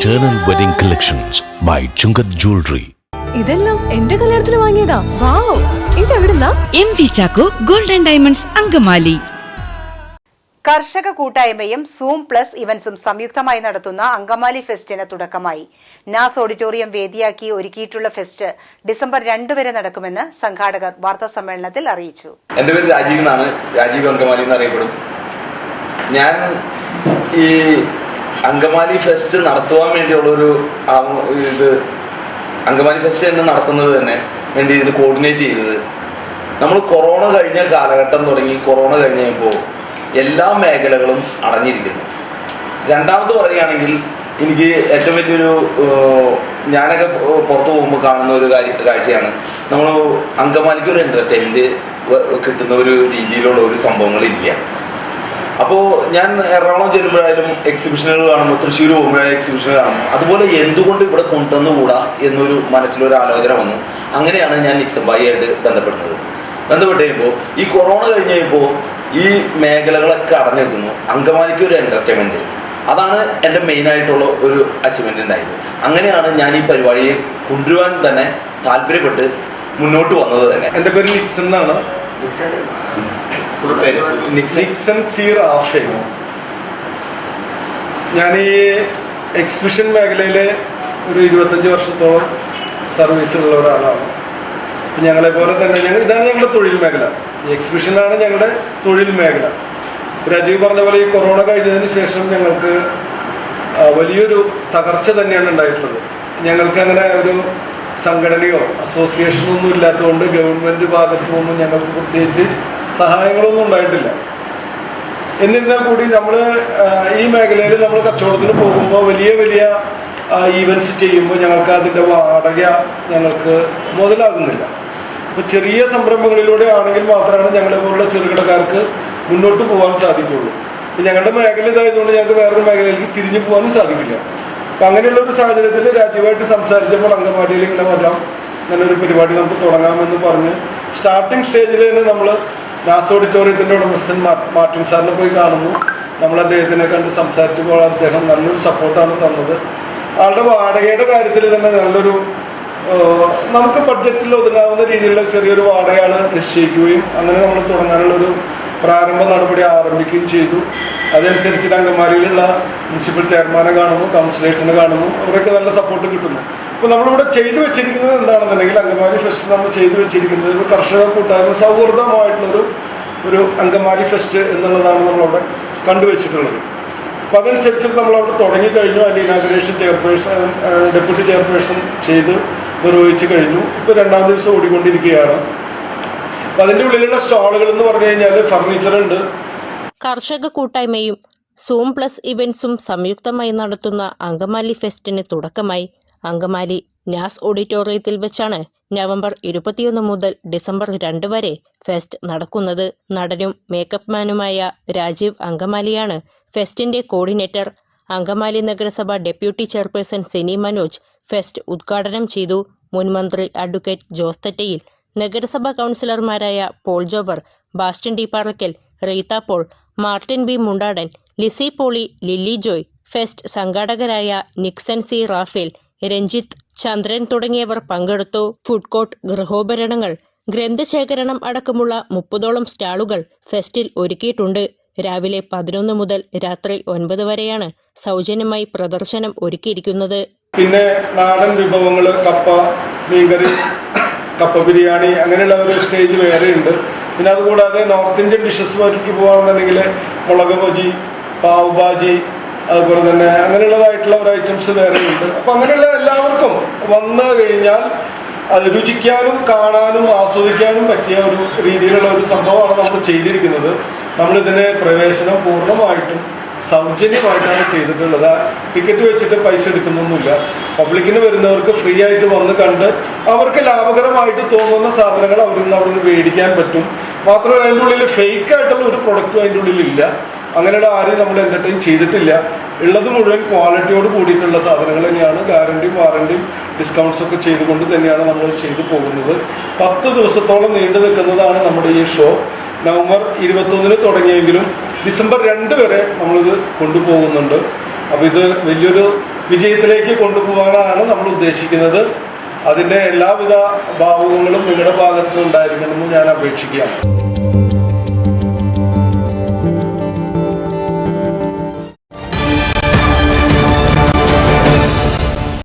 Eternal Wedding Collections by Chungat Jewelry. ഇതെല്ലാം എന്റെ കല്യാണത്തിന് വാങ്ങിയതാ. വാവ്, ഇതെവിടുന്നാ? MV Chacko golden diamonds Angamaly. കർഷക കൂട്ടായ്മയും സൂം പ്ലസ് ഇവന്റ്സും സംയുക്തമായി നടത്തുന്ന അങ്കമാലി ഫെസ്റ്റിന് തുടക്കമായി. നാസ് ഓഡിറ്റോറിയം വേദിയാക്കി ഒരുക്കിയിട്ടുള്ള ഫെസ്റ്റ് ഡിസംബർ 2 വരെ നടക്കുമെന്ന് സംഘാടകർ വാർത്താസമ്മേളനത്തിൽ അറിയിച്ചു. എൻ്റെ പേര് രാജീവ് എന്നാണ്. രാജീവ് അങ്കമാലി എന്നറിയപ്പെടും. ഞാൻ ഈ അങ്കമാലി ഫെസ്റ്റ് നടത്തുവാൻ വേണ്ടിയുള്ളൊരു അങ്കമാലി ഫെസ്റ്റ് തന്നെ നടത്തുന്നത് തന്നെ വേണ്ടി ഇതിന് കോർഡിനേറ്റ് ചെയ്തത് നമ്മൾ കൊറോണ കഴിഞ്ഞ കാലഘട്ടം തുടങ്ങി. കൊറോണ കഴിഞ്ഞപ്പോൾ എല്ലാ മേഖലകളും അടഞ്ഞിരിക്കുന്നു. രണ്ടാമത് പറയുകയാണെങ്കിൽ എനിക്ക് ഏറ്റവും വലിയൊരു ഞാനൊക്കെ പുറത്തു പോകുമ്പോൾ കാണുന്ന ഒരു കാഴ്ചയാണ്, നമ്മൾ അങ്കമാലിക്ക് ഒരു എൻ്റർടൈൻമെൻറ്റ് കിട്ടുന്ന ഒരു രീതിയിലുള്ള ഒരു സംഭവങ്ങളില്ല. അപ്പോൾ ഞാൻ എറണാകുളം ചെല്ലുമ്പോഴായാലും എക്സിബിഷനുകൾ കാണുമ്പോൾ, തൃശ്ശൂർ പോകുമ്പോഴായാലും എക്സിബിഷനുകൾ കാണുമ്പോൾ, അതുപോലെ എന്തുകൊണ്ട് ഇവിടെ കൊണ്ടുവന്നുകൂടാ എന്നൊരു മനസ്സിലൊരു ആലോചന വന്നു. അങ്ങനെയാണ് ഞാൻ നിക്സംബായിയായിട്ട് ബന്ധപ്പെട്ട് കഴിയുമ്പോൾ ഈ കൊറോണ കഴിഞ്ഞ് കഴിയുമ്പോൾ ഈ മേഖലകളൊക്കെ അടഞ്ഞിരിക്കുന്നു. അങ്കമാലിക്ക് ഒരു എൻ്റർടൈൻമെൻറ്റ്, അതാണ് എൻ്റെ മെയിനായിട്ടുള്ള ഒരു അച്ചീവ്മെൻ്റ് ഉണ്ടായത്. അങ്ങനെയാണ് ഞാൻ ഈ പരിപാടിയെ കൊണ്ടുവരാൻ തന്നെ താല്പര്യപ്പെട്ട് മുന്നോട്ട് വന്നത് തന്നെ. എൻ്റെ പേര് നിക്സൺ എന്നാണ്. നിക്സൺ സി റാഫേൽ. ഞാൻ ഈ എക്സിബിഷൻ മേഖലയിൽ ഒരു 25 വർഷത്തോളം സർവീസിലുള്ള ഒരാളാണ്. അപ്പം ഞങ്ങളെപ്പോലെ തന്നെ ഇതാണ് ഞങ്ങളുടെ തൊഴിൽ മേഖല. ഈ എക്സിബിഷനാണ് ഞങ്ങളുടെ തൊഴിൽ മേഖല. രാജീവ് പറഞ്ഞ പോലെ ഈ കൊറോണ കഴിഞ്ഞതിന് ശേഷം ഞങ്ങൾക്ക് വലിയൊരു തകർച്ച തന്നെയാണ് ഉണ്ടായിട്ടുള്ളത്. ഞങ്ങൾക്ക് അങ്ങനെ ഒരു സംഘടനയോ അസോസിയേഷനോ ഒന്നും ഇല്ലാത്തതുകൊണ്ട് ഗവൺമെൻറ് ഭാഗത്തു നിന്നും ഞങ്ങൾക്ക് പ്രത്യേകിച്ച് സഹായങ്ങളൊന്നും ഉണ്ടായിട്ടില്ല. എന്നിരുന്നാൽ കൂടി നമ്മൾ ഈ മേഖലയിൽ നമ്മൾ കച്ചവടത്തിന് പോകുമ്പോൾ വലിയ വലിയ ഈവൻറ്റ്സ് ചെയ്യുമ്പോൾ ഞങ്ങൾക്ക് അതിൻ്റെ വാടക ഞങ്ങൾക്ക് മുതലാകുന്നില്ല. അപ്പോൾ ചെറിയ സംരംഭങ്ങളിലൂടെ ആണെങ്കിൽ മാത്രമാണ് ഞങ്ങളെപ്പോലുള്ള ചെറുകിടക്കാർക്ക് മുന്നോട്ട് പോകാൻ സാധിക്കുകയുള്ളൂ. അപ്പോൾ ഞങ്ങളുടെ മേഖല ഇതായതുകൊണ്ട് ഞങ്ങൾക്ക് വേറൊരു മേഖലയിലേക്ക് തിരിഞ്ഞു പോകാനും സാധിക്കില്ല. അപ്പം അങ്ങനെയുള്ള ഒരു സാഹചര്യത്തിൽ രാജീവായിട്ട് സംസാരിച്ചപ്പോൾ അങ്കമാലിയിൽ ഇങ്ങനെ വരാം, അങ്ങനെ ഒരു പരിപാടി നമുക്ക് തുടങ്ങാമെന്ന് പറഞ്ഞ് സ്റ്റാർട്ടിങ് സ്റ്റേജിൽ തന്നെ നമ്മൾ നാസ് ഓഡിറ്റോറിയത്തിൻ്റെ ഉടമസ്ഥൻ മാർട്ടിൻ സാറിനെ പോയി കാണുന്നു. നമ്മൾ അദ്ദേഹത്തിനെ കണ്ട് സംസാരിച്ചപ്പോൾ അദ്ദേഹം നല്ലൊരു സപ്പോർട്ടാണ് തന്നത്. ആളുടെ വാടകയുടെ കാര്യത്തിൽ തന്നെ നല്ലൊരു നമുക്ക് ബഡ്ജറ്റിൽ ഒതുങ്ങാവുന്ന രീതിയിലുള്ള ചെറിയൊരു വാടകയാണ് നിശ്ചയിക്കുകയും അങ്ങനെ നമ്മൾ തുടങ്ങാനുള്ളൊരു പ്രാരംഭ നടപടി ആരംഭിക്കുകയും ചെയ്തു. അതനുസരിച്ച് അങ്കമാലിയിലുള്ള മുനിസിപ്പൽ ചെയർമാനെ കാണുന്നു, കൗൺസിലേഴ്സിനെ കാണുന്നു, അവരൊക്കെ നല്ല സപ്പോർട്ട് കിട്ടുന്നു. അപ്പോൾ നമ്മളിവിടെ ചെയ്തു വെച്ചിരിക്കുന്നത് എന്താണെന്നുണ്ടെങ്കിൽ അങ്കമാലി ഫെസ്റ്റ് നമ്മൾ ചെയ്തു വെച്ചിരിക്കുന്നത് ഒരു കർഷക കൂട്ടായ്മ സൗഹൃദമായിട്ടുള്ളൊരു അങ്കമാലി ഫെസ്റ്റ് എന്നുള്ളതാണ് നമ്മളവിടെ കണ്ടുവച്ചിട്ടുള്ളത്. അപ്പോൾ അതനുസരിച്ച് നമ്മളവിടെ തുടങ്ങിക്കഴിഞ്ഞു. അതിൻ്റെ ഇനാഗുറേഷൻ ഡെപ്യൂട്ടി ചെയർപേഴ്സൺ ചെയ്ത് നിർവഹിച്ചു കഴിഞ്ഞു. ഇപ്പോൾ 2ാം ദിവസം ഓടിക്കൊണ്ടിരിക്കുകയാണ്. അപ്പോൾ അതിൻ്റെ ഉള്ളിലുള്ള സ്റ്റാളുകൾ എന്ന് പറഞ്ഞു കഴിഞ്ഞാൽ ഫർണിച്ചറുണ്ട്. കർഷക കൂട്ടായ്മയും സൂം പ്ലസ് ഇവന്റ്സും സംയുക്തമായി നടത്തുന്ന അങ്കമാലി ഫെസ്റ്റിന് തുടക്കമായി. അങ്കമാലി നാസ് ഓഡിറ്റോറിയത്തിൽ വെച്ചാണ് നവംബർ 21 മുതൽ ഡിസംബർ 2 വരെ ഫെസ്റ്റ് നടക്കുന്നത്. നടനും മേക്കപ്പ് മാനുമായ രാജീവ് അങ്കമാലിയാണ് ഫെസ്റ്റിന്റെ കോർഡിനേറ്റർ. അങ്കമാലി നഗരസഭ deputy chairperson Sini Manoj fest ഉദ്ഘാടനം ചെയ്തു. മുൻമന്ത്രി അഡ്വക്കേറ്റ് ജോസ് തെറ്റയിൽ, നഗരസഭാ കൗൺസിലർമാരായ പോൾ ജോവർ, ബാസ്റ്റൻ ഡി പാറക്കൽ, റീത്ത പോൾ, മാർട്ടിൻ ബി മുണ്ടാടൻ, ലിസി പോളി, ലില്ലി ജോയ്, ഫെസ്റ്റ് സംഘാടകരായ നിക്സൺ സി റാഫേൽ, രഞ്ജിത്ത്, ചന്ദ്രൻ തുടങ്ങിയവർ പങ്കെടുത്തു. ഫുഡ് കോർട്ട്, ഗൃഹോപകരണങ്ങൾ, ഗ്രന്ഥശേഖരണം അടക്കമുള്ള 30ഓളം സ്റ്റാളുകൾ ഫെസ്റ്റിൽ ഒരുക്കിയിട്ടുണ്ട്. രാവിലെ 11 മുതൽ രാത്രി 9 വരെയാണ് സൗജന്യമായി പ്രദർശനം ഒരുക്കിയിരിക്കുന്നത്. പിന്നെ നാടൻ വിഭവങ്ങൾ, കപ്പ, മീൻകറി, കപ്പ ബിരിയാണി, അങ്ങനെയുള്ള ഒരു സ്റ്റേജ് വേറെയുണ്ട്. പിന്നെ അതുകൂടാതെ നോർത്ത് ഇന്ത്യൻ ഡിഷസ് വരയ്ക്ക് പോകുകയാണെന്നുണ്ടെങ്കിൽ മുളക് ബജി, പാവ് ബാജി, അതുപോലെ തന്നെ അങ്ങനെയുള്ളതായിട്ടുള്ള ഒരു ഐറ്റംസ് വേറെയുണ്ട്. അപ്പോൾ അങ്ങനെയുള്ള എല്ലാവർക്കും വന്നു കഴിഞ്ഞാൽ അത് രുചിക്കാനും കാണാനും ആസ്വദിക്കാനും പറ്റിയ ഒരു രീതിയിലുള്ള ഒരു സംഭവമാണ് നമ്മൾ ചെയ്തിരിക്കുന്നത്. നമ്മളിതിന് പ്രവേശനം പൂർണ്ണമായിട്ടും സൗജന്യമായിട്ടാണ് ചെയ്തിട്ടുള്ളത്. ടിക്കറ്റ് വെച്ചിട്ട് പൈസ എടുക്കുന്നൊന്നുമില്ല. പബ്ലിക്കിന് വരുന്നവർക്ക് ഫ്രീ ആയിട്ട് വന്ന് കണ്ട് അവർക്ക് ലാഭകരമായിട്ട് തോന്നുന്ന സാധനങ്ങൾ അവരിൽ നിന്ന് അവിടെ നിന്ന് മേടിക്കാൻ പറ്റും. മാത്രമല്ല അതിൻ്റെ ഉള്ളിൽ ഫേക്കായിട്ടുള്ള ഒരു പ്രൊഡക്റ്റും അതിൻ്റെ ഉള്ളിലില്ല. അങ്ങനെയുള്ള ആരെയും നമ്മൾ എൻ്റർടൈൻ ചെയ്തിട്ടില്ല. ഉള്ളത് മുഴുവൻ ക്വാളിറ്റിയോട് കൂടിയിട്ടുള്ള സാധനങ്ങൾ തന്നെയാണ്. ഗ്യാരണ്ടിയും വാറണ്ടിയും ഡിസ്കൗണ്ട്സ് ഒക്കെ ചെയ്തുകൊണ്ട് തന്നെയാണ് നമ്മൾ ചെയ്തു പോകുന്നത്. 10 ദിവസത്തോളം നീണ്ടു നിൽക്കുന്നതാണ് നമ്മുടെ ഈ ഷോ. നവംബർ 21 തുടങ്ങിയെങ്കിലും ഡിസംബർ 2 വരെ നമ്മളിത് കൊണ്ടുപോകുന്നുണ്ട്. അപ്പോൾ ഇത് വലിയൊരു വിജയത്തിലേക്ക് കൊണ്ടുപോകാനാണ് നമ്മൾ ഉദ്ദേശിക്കുന്നത്. അതിൻ്റെ എല്ലാവിധ ഭാവുകങ്ങളും നിങ്ങളുടെ ഭാഗത്തുനിന്ന് ഉണ്ടായിരിക്കണമെന്ന് ഞാൻ അപേക്ഷിക്കുകയാണ്.